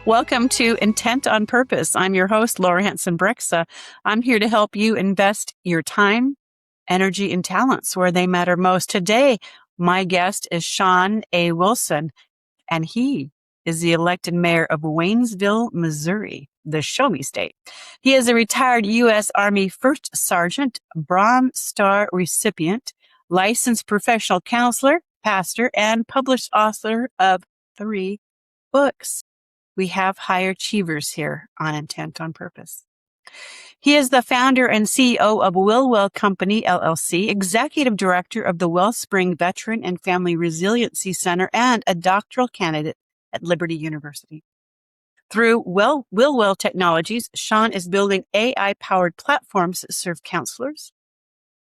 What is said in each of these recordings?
Welcome to Intent on Purpose. I'm your host, Laura Hanson-Brexa. I'm here to help you invest your time, energy, and talents where they matter most. Today, my guest is Sean A. Wilson, and he is the elected mayor of Waynesville, Missouri, the Show Me State. He is a retired U.S. Army First Sergeant, Bronze Star recipient, licensed professional counselor, pastor, and published author of 3 books. We have high achievers here on Intent on Purpose. He is the founder and CEO of Well Company, LLC, executive director of the Wellspring Veteran and Family Resiliency Center, and a doctoral candidate at Liberty University. Through Well Technologies, Sean is building AI-powered platforms that serve counselors,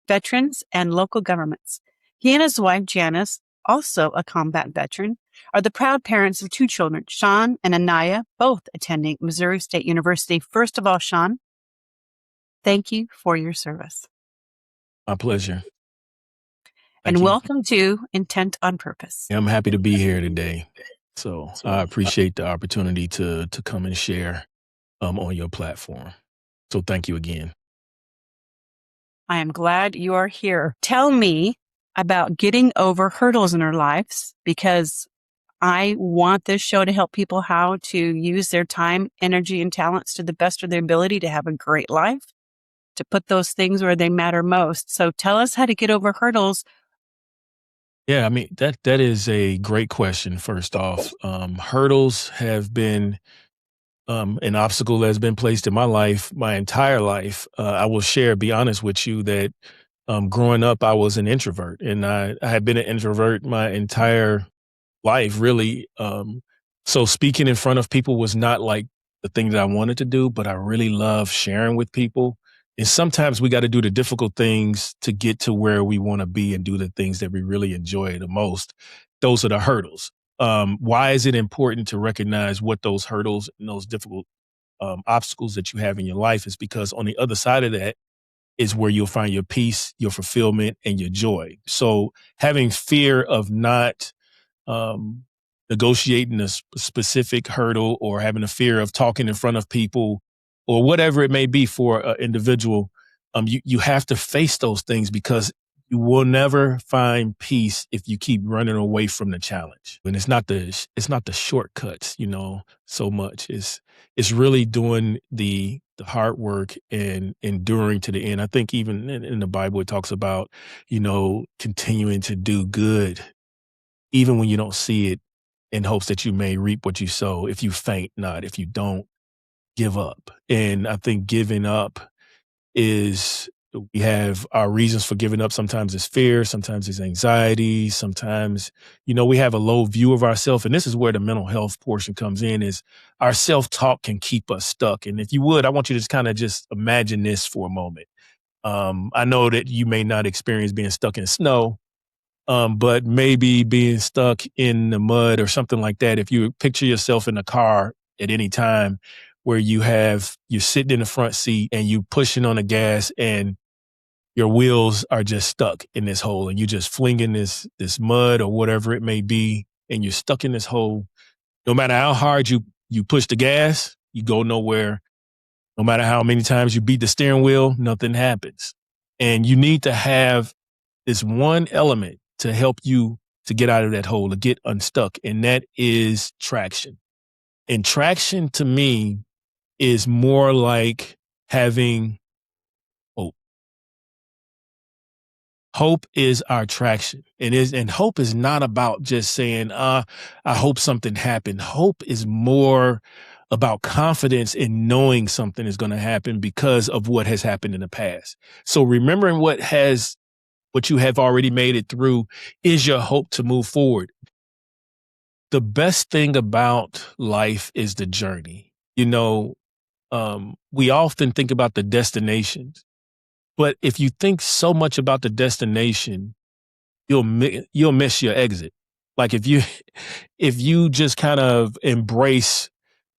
veterans, and local governments. He and his wife, Janice, also a combat veteran, are the proud parents of 2 children, Sean and Anaya, both attending Missouri State University. First of all, Sean, thank you for your service. My pleasure. And welcome to Intent on Purpose. I'm happy to be here today. So I appreciate the opportunity to come and share on your platform. So thank you again. I am glad you are here. Tell me about getting over hurdles in our lives, because I want this show to help people how to use their time, energy, and talents to the best of their ability to have a great life, to put those things where they matter most. So tell us how to get over hurdles. Yeah, I mean, that is a great question, first off. Hurdles have been an obstacle that has been placed in my life, my entire life. I will be honest with you that growing up, I was an introvert, and I had been an introvert my entire life, really. So speaking in front of people was not like the thing that I wanted to do, but I really love sharing with people. And sometimes we got to do the difficult things to get to where we want to be and do the things that we really enjoy the most. Those are the hurdles. Why is it important to recognize what those hurdles and those difficult obstacles that you have in your life is? Because on the other side of that is where you'll find your peace, your fulfillment, and your joy. So having fear of not negotiating a specific hurdle, or having a fear of talking in front of people, or whatever it may be for an individual, you have to face those things, because you will never find peace if you keep running away from the challenge. And it's not the shortcuts, so much. It's really doing the hard work and enduring to the end. I think even in the Bible, it talks about, continuing to do good, even when you don't see it, in hopes that you may reap what you sow. If you faint not, if you don't give up. And I think giving up we have our reasons for giving up. Sometimes it's fear, sometimes it's anxiety, sometimes, we have a low view of ourselves. And this is where the mental health portion comes in, is our self-talk can keep us stuck. And if you would, I want you to just imagine this for a moment. I know that you may not experience being stuck in snow, but maybe being stuck in the mud or something like that. If you picture yourself in a car at any time, where you're sitting in the front seat and you pushing on the gas and your wheels are just stuck in this hole, and you just flinging this mud or whatever it may be, and you're stuck in this hole. No matter how hard you push the gas, you go nowhere. No matter how many times you beat the steering wheel, nothing happens. And you need to have this one element to help you to get out of that hole, to get unstuck. And that is traction. And traction, to me, is more like having hope. Hope is our traction. And hope is not about just saying, I hope something happened. Hope is more about confidence in knowing something is going to happen because of what has happened in the past. So remembering what you have already made it through is your hope to move forward. The best thing about life is the journey. We often think about the destinations, but if you think so much about the destination, you'll miss your exit. Like if you just kind of embrace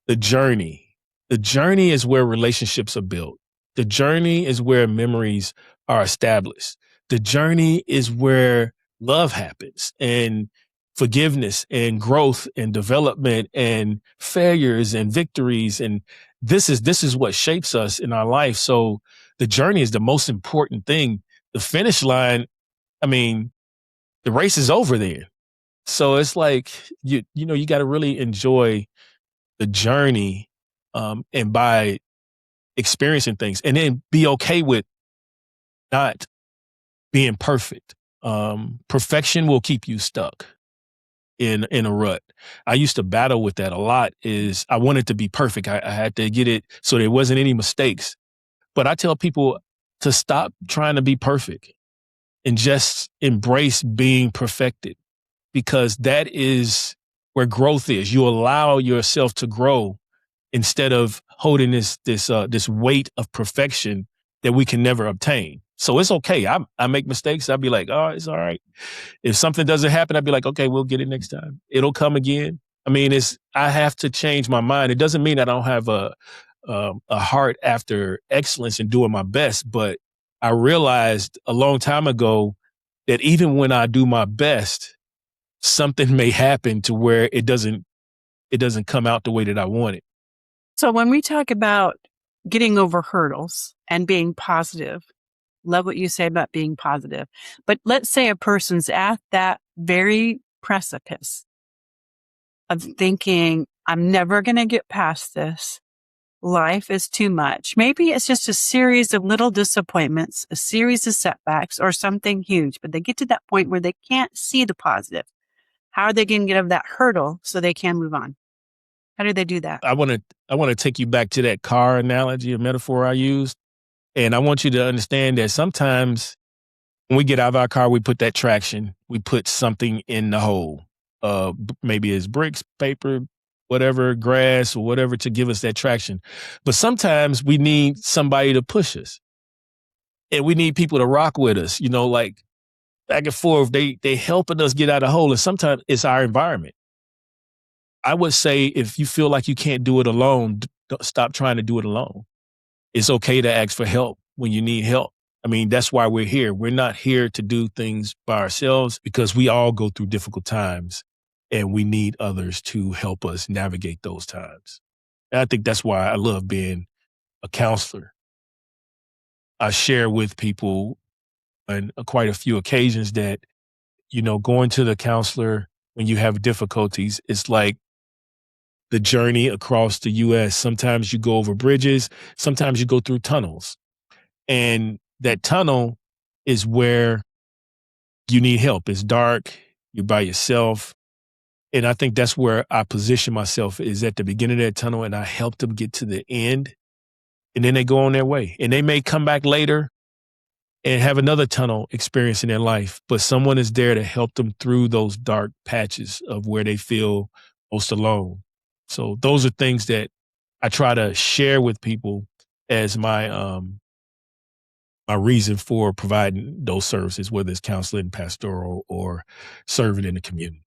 the journey is where relationships are built. The journey is where memories are established. The journey is where love happens. And forgiveness and growth and development and failures and victories. And this is what shapes us in our life. So the journey is the most important thing. The finish line, I mean, the race is over then. So it's like, you got to really enjoy the journey, and by experiencing things, and then be okay with not being perfect. Perfection will keep you stuck in a rut. I used to battle with that a lot. Is I wanted to be perfect. I had to get it so there wasn't any mistakes. But I tell people to stop trying to be perfect and just embrace being perfected, because that is where growth is. You allow yourself to grow instead of holding this weight of perfection that we can never obtain. So it's okay. I make mistakes. I'll be like, oh, it's all right. If something doesn't happen, I'd be like, okay, we'll get it next time. It'll come again. I mean, I have to change my mind. It doesn't mean I don't have a heart after excellence and doing my best, but I realized a long time ago that even when I do my best, something may happen to where it doesn't come out the way that I want it. So when we talk about getting over hurdles and being positive, love what you say about being positive. But let's say a person's at that very precipice of thinking, I'm never going to get past this. Life is too much. Maybe it's just a series of little disappointments, a series of setbacks, or something huge, but they get to that point where they can't see the positive. How are they going to get over that hurdle so they can move on? How do they do that? I want to take you back to that car analogy, a metaphor I used. And I want you to understand that sometimes when we get out of our car, we put that traction, we put something in the hole. Maybe it's bricks, paper, whatever, grass or whatever to give us that traction. But sometimes we need somebody to push us. And we need people to rock with us, like back and forth. They helping us get out of the hole. And sometimes it's our environment. I would say if you feel like you can't do it alone, stop trying to do it alone. It's okay to ask for help when you need help. I mean, that's why we're here. We're not here to do things by ourselves, because we all go through difficult times and we need others to help us navigate those times. And I think that's why I love being a counselor. I share with people on quite a few occasions that, going to the counselor when you have difficulties, it's like the journey across the U.S. Sometimes you go over bridges, sometimes you go through tunnels. And that tunnel is where you need help. It's dark, you're by yourself. And I think that's where I position myself, is at the beginning of that tunnel, and I help them get to the end. And then they go on their way. And they may come back later and have another tunnel experience in their life, but someone is there to help them through those dark patches of where they feel most alone. So those are things that I try to share with people as my my reason for providing those services, whether it's counseling, pastoral, or serving in the community.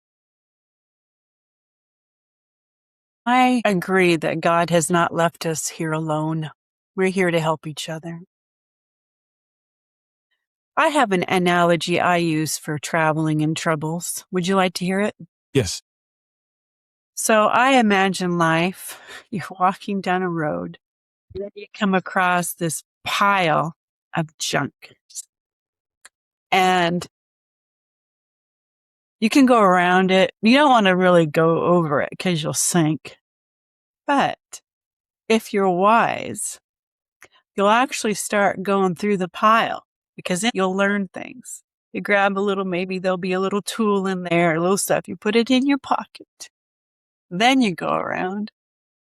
I agree that God has not left us here alone. We're here to help each other. I have an analogy I use for traveling in troubles. Would you like to hear it? Yes. So I imagine life, you're walking down a road, and then you come across this pile of junk. And you can go around it. You don't want to really go over it because you'll sink. But if you're wise, you'll actually start going through the pile, because then you'll learn things. You grab a little, maybe there'll be a little tool in there, a little stuff. You put it in your pocket. Then you go around,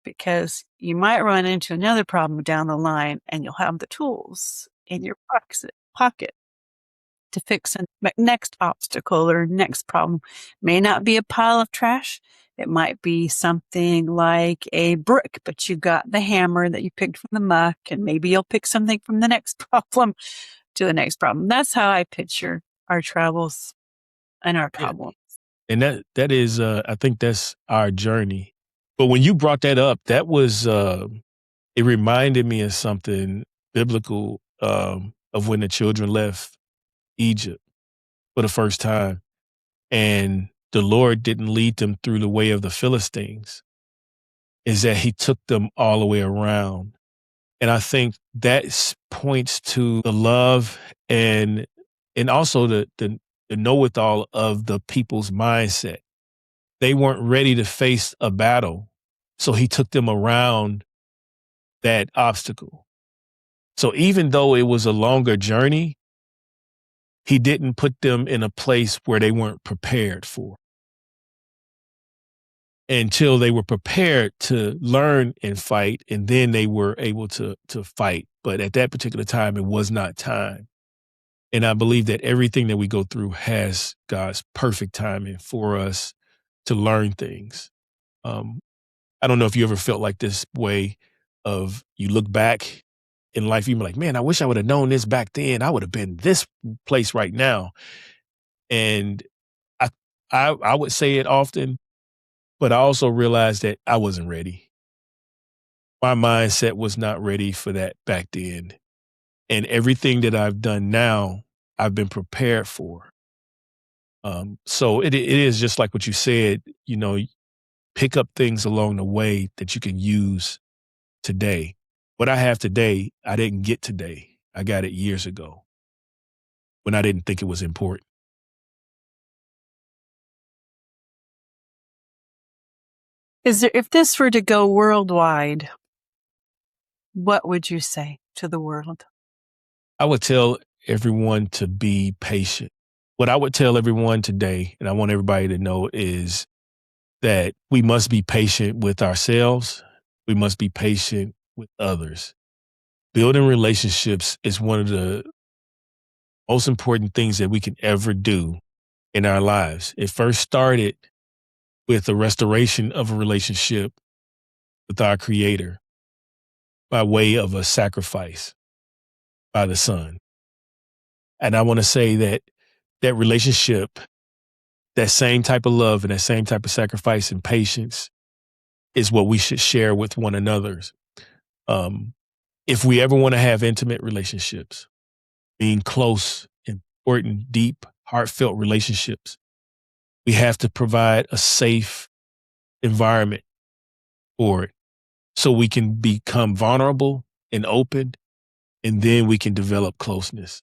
because you might run into another problem down the line, and you'll have the tools in your pocket to fix a next obstacle or next problem. May not be a pile of trash. It might be something like a brick, but you got the hammer that you picked from the muck, and maybe you'll pick something from the next problem to the next problem. That's how I picture our travels and our problems. And that is, I think that's our journey. But when you brought that up, that was, it reminded me of something biblical, of when the children left Egypt for the first time. And the Lord didn't lead them through the way of the Philistines is that he took them all the way around. And I think that points to the love and also the know-it-all of the people's mindset. They weren't ready to face a battle, so he took them around that obstacle. So even though it was a longer journey, he didn't put them in a place where they weren't prepared for until they were prepared to learn and fight, and then they were able to fight. But at that particular time, it was not time. And I believe that everything that we go through has God's perfect timing for us to learn things. I don't know if you ever felt like this way of you look back in life, you're like, man, I wish I would have known this back then. I would have been this place right now. And I would say it often, but I also realized that I wasn't ready. My mindset was not ready for that back then. And everything that I've done now, I've been prepared for. So it is just like what you said, pick up things along the way that you can use today. What I have today, I didn't get today. I got it years ago when I didn't think it was important. If this were to go worldwide, what would you say to the world? I would tell everyone to be patient. What I would tell everyone today, and I want everybody to know, is that we must be patient with ourselves. We must be patient with others. Building relationships is one of the most important things that we can ever do in our lives. It first started with the restoration of a relationship with our Creator by way of a sacrifice by the Son. And I want to say that that relationship, that same type of love and that same type of sacrifice and patience is what we should share with one another. If we ever want to have intimate relationships, being close, important, deep, heartfelt relationships, we have to provide a safe environment for it so we can become vulnerable and open, and then we can develop closeness.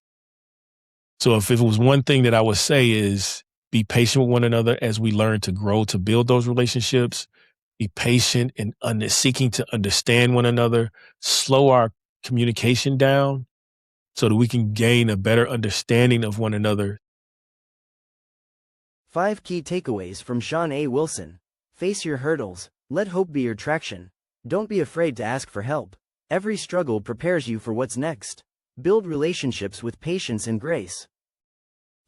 So if it was one thing that I would say is be patient with one another as we learn to grow, to build those relationships, be patient and seeking to understand one another, slow our communication down so that we can gain a better understanding of one another. 5 key takeaways from Sean A. Wilson. Face your hurdles. Let hope be your traction. Don't be afraid to ask for help. Every struggle prepares you for what's next. Build relationships with patience and grace.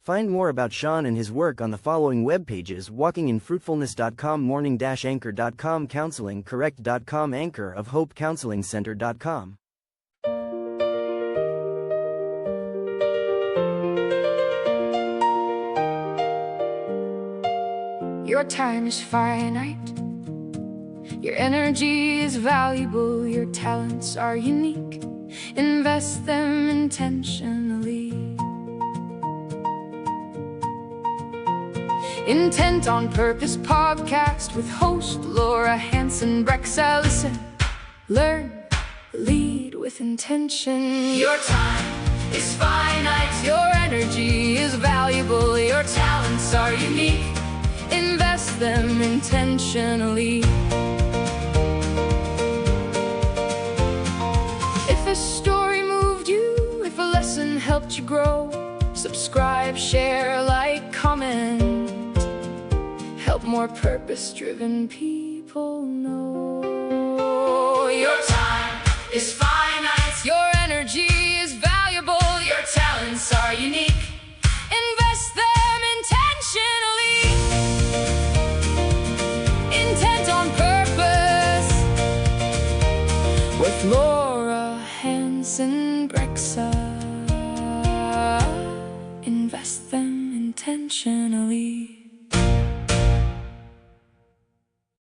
Find more about Sean and his work on the following web pages: walkinginfruitfulness.com, morning-anchor.com, counselingcorrect.com, Anchor of Hope Counseling Center.com. Your time is finite. Your energy is valuable. Your talents are unique. Invest them intentionally. Intent on Purpose podcast with host Laura Hanson Brexa. Listen, learn, lead with intention. Your time is finite. Your energy is valuable. Your talents are unique. Invest them intentionally. If a story moved you, if a lesson helped you grow, subscribe, share, like, comment. Help more purpose-driven people know. Your time is finite. Your energy is valuable. Your talents are unique. Invest them intentionally. Intent on Purpose with Laura Hanson Brexa. Invest them intentionally.